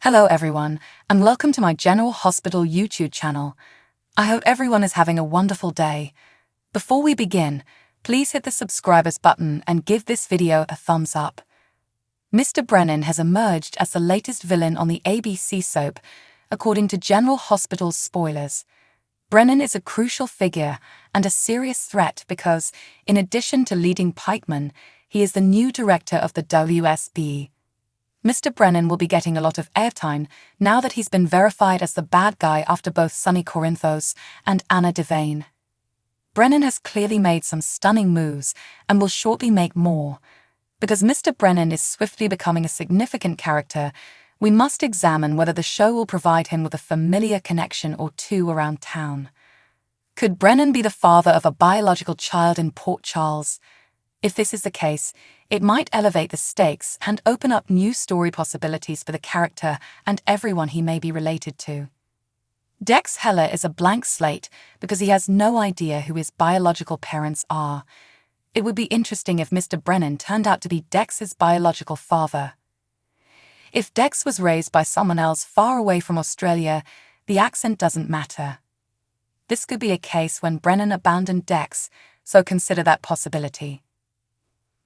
Hello everyone, and welcome to my General Hospital YouTube channel. I hope everyone is having a wonderful day. Before we begin, please hit the subscribers button and give this video a thumbs up. Mr. Brennan has emerged as the latest villain on the ABC soap, according to General Hospital's spoilers. Brennan is a crucial figure and a serious threat because, in addition to leading pikemen, he is the new director of the WSB. Mr. Brennan will be getting a lot of airtime now that he's been verified as the bad guy after both Sonny Corinthos and Anna Devane. Brennan has clearly made some stunning moves and will shortly make more. Because Mr. Brennan is swiftly becoming a significant character, we must examine whether the show will provide him with a familiar connection or two around town. Could Brennan be the father of a biological child in Port Charles? If this is the case, it might elevate the stakes and open up new story possibilities for the character and everyone he may be related to. Dex Heller is a blank slate because he has no idea who his biological parents are. It would be interesting if Mr. Brennan turned out to be Dex's biological father. If Dex was raised by someone else far away from Australia, the accent doesn't matter. This could be a case when Brennan abandoned Dex, so consider that possibility.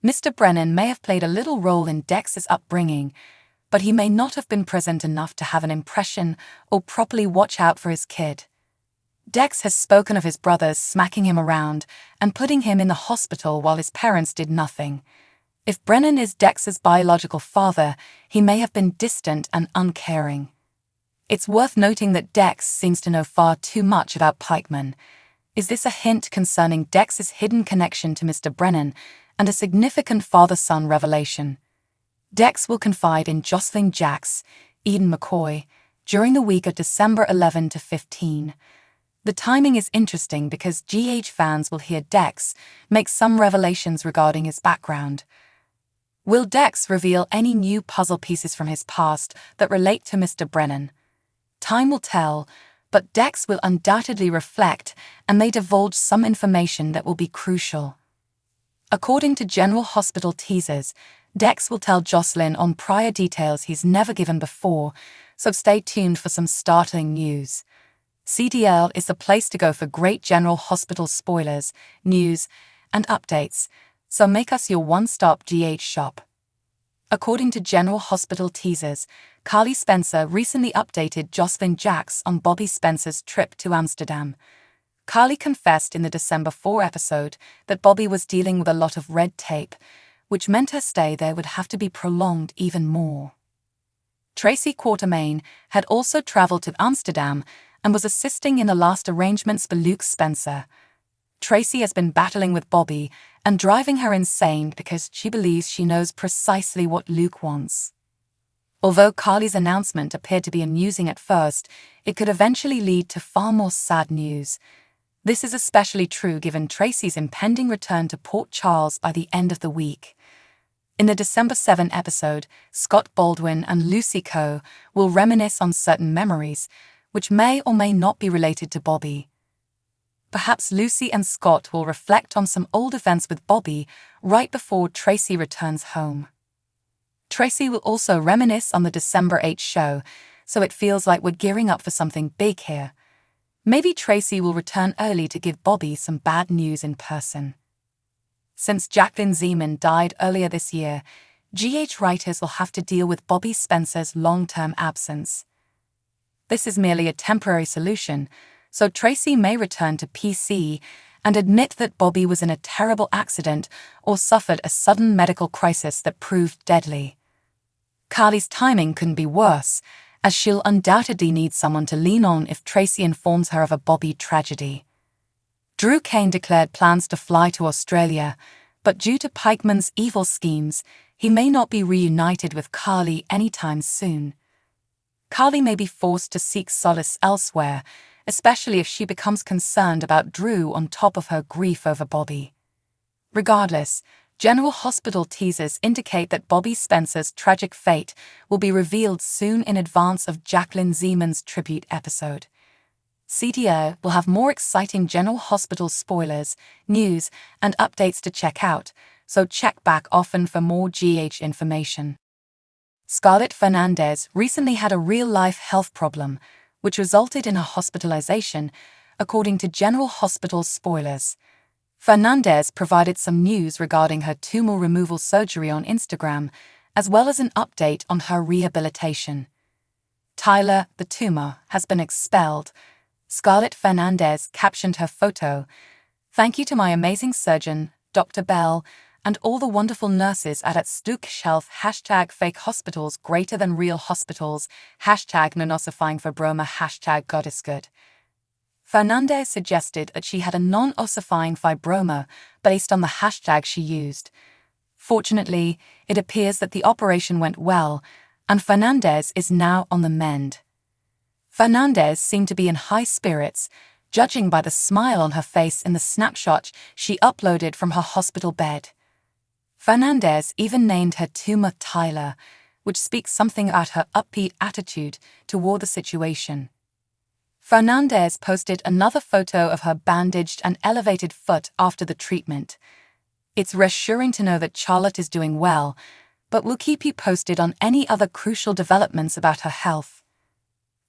Mr. Brennan may have played a little role in Dex's upbringing, but he may not have been present enough to have an impression or properly watch out for his kid. Dex has spoken of his brothers smacking him around and putting him in the hospital while his parents did nothing. If Brennan is Dex's biological father, he may have been distant and uncaring. It's worth noting that Dex seems to know far too much about pikemen. Is this a hint concerning Dex's hidden connection to Mr. Brennan and a significant father-son revelation? Dex will confide in Jocelyn Jacks, Eden McCoy, during the week of December 11 to 15. The timing is interesting because GH fans will hear Dex make some revelations regarding his background. Will Dex reveal any new puzzle pieces from his past that relate to Mr. Brennan? Time will tell, but Dex will undoubtedly reflect and may divulge some information that will be crucial. According to General Hospital teasers, Dex will tell Jocelyn on prior details he's never given before, so stay tuned for some startling news. CDL is the place to go for great General Hospital spoilers, news, and updates, so make us your one-stop GH shop. According to General Hospital teasers, Carly Spencer recently updated Jocelyn Jacks on Bobby Spencer's trip to Amsterdam. Carly confessed in the December 4 episode that Bobby was dealing with a lot of red tape, which meant her stay there would have to be prolonged even more. Tracy Quartermain had also traveled to Amsterdam and was assisting in the last arrangements for Luke Spencer. Tracy has been battling with Bobby and driving her insane because she believes she knows precisely what Luke wants. Although Carly's announcement appeared to be amusing at first, it could eventually lead to far more sad news. This is especially true given Tracy's impending return to Port Charles by the end of the week. In the December 7 episode, Scott Baldwin and Lucy Coe will reminisce on certain memories, which may or may not be related to Bobby. Perhaps Lucy and Scott will reflect on some old events with Bobby right before Tracy returns home. Tracy will also reminisce on the December 8 show, so it feels like we're gearing up for something big here. Maybe Tracy will return early to give Bobby some bad news in person. Since Jacqueline Zeman died earlier this year, GH writers will have to deal with Bobby Spencer's long-term absence. This is merely a temporary solution, so Tracy may return to PC and admit that Bobby was in a terrible accident or suffered a sudden medical crisis that proved deadly. Carly's timing couldn't be worse, as she'll undoubtedly need someone to lean on if Tracy informs her of a Bobby tragedy. Drew Kane declared plans to fly to Australia, but due to Pikeman's evil schemes, he may not be reunited with Carly anytime soon. Carly may be forced to seek solace elsewhere, especially if she becomes concerned about Drew on top of her grief over Bobby. Regardless, General Hospital teasers indicate that Bobby Spencer's tragic fate will be revealed soon in advance of Jacqueline Zeman's tribute episode. CDL will have more exciting General Hospital spoilers, news, and updates to check out, so check back often for more GH information. Scarlett Fernandez recently had a real-life health problem, which resulted in her hospitalization, according to General Hospital's spoilers. Fernandez provided some news regarding her tumor removal surgery on Instagram, as well as an update on her rehabilitation. "Tyler, the tumor, has been expelled," Scarlett Fernandez captioned her photo. "Thank you to my amazing surgeon, Dr. Bell, and all the wonderful nurses at Stukeshelf #fake hospitals greater than real hospitals, #non-ossifying fibroma, #God is good." Fernandez suggested that she had a non-ossifying fibroma based on the hashtag she used. Fortunately, it appears that the operation went well, and Fernandez is now on the mend. Fernandez seemed to be in high spirits, judging by the smile on her face in the snapshot she uploaded from her hospital bed. Fernandez even named her tumor Tyler, which speaks something about her upbeat attitude toward the situation. Fernandez posted another photo of her bandaged and elevated foot after the treatment. "It's reassuring to know that Charlotte is doing well, but we'll keep you posted on any other crucial developments about her health."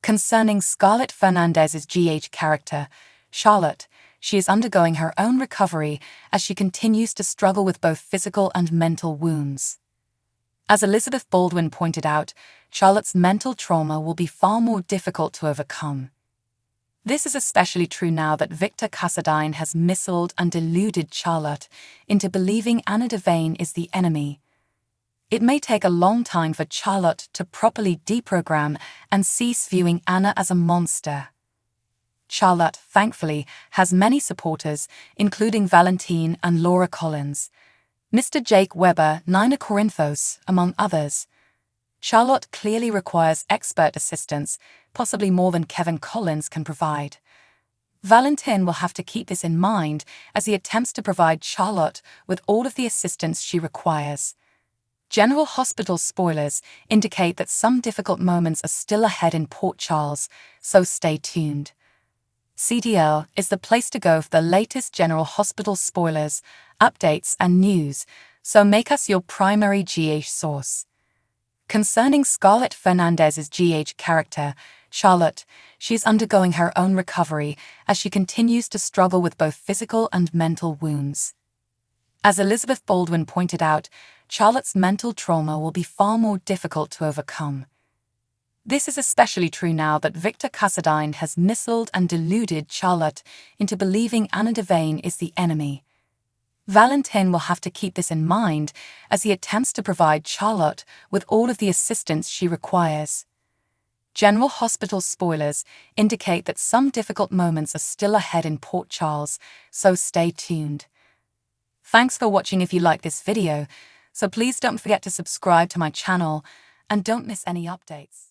Concerning Scarlett Fernandez's GH character, Charlotte, she is undergoing her own recovery as she continues to struggle with both physical and mental wounds. As Elizabeth Baldwin pointed out, Charlotte's mental trauma will be far more difficult to overcome. This is especially true now that Victor Cassadine has misled and deluded Charlotte into believing Anna Devane is the enemy. It may take a long time for Charlotte to properly deprogram and cease viewing Anna as a monster. Charlotte, thankfully, has many supporters, including Valentine and Laura Collins, Mr. Jake Weber, Nina Corinthos, among others. Charlotte clearly requires expert assistance, possibly more than Kevin Collins can provide. Valentine will have to keep this in mind as he attempts to provide Charlotte with all of the assistance she requires. General Hospital spoilers indicate that some difficult moments are still ahead in Port Charles, so stay tuned. CDL is the place to go for the latest General Hospital spoilers, updates, and news, so make us your primary GH source. Concerning Scarlett Fernandez's GH character, Charlotte, she is undergoing her own recovery as she continues to struggle with both physical and mental wounds. As Elizabeth Baldwin pointed out, Charlotte's mental trauma will be far more difficult to overcome. This is especially true now that Victor Cassadine has misled and deluded Charlotte into believing Anna Devane is the enemy. Valentine will have to keep this in mind as he attempts to provide Charlotte with all of the assistance she requires. General Hospital spoilers indicate that some difficult moments are still ahead in Port Charles, so stay tuned. Thanks for watching. If you like this video, so please don't forget to subscribe to my channel and don't miss any updates.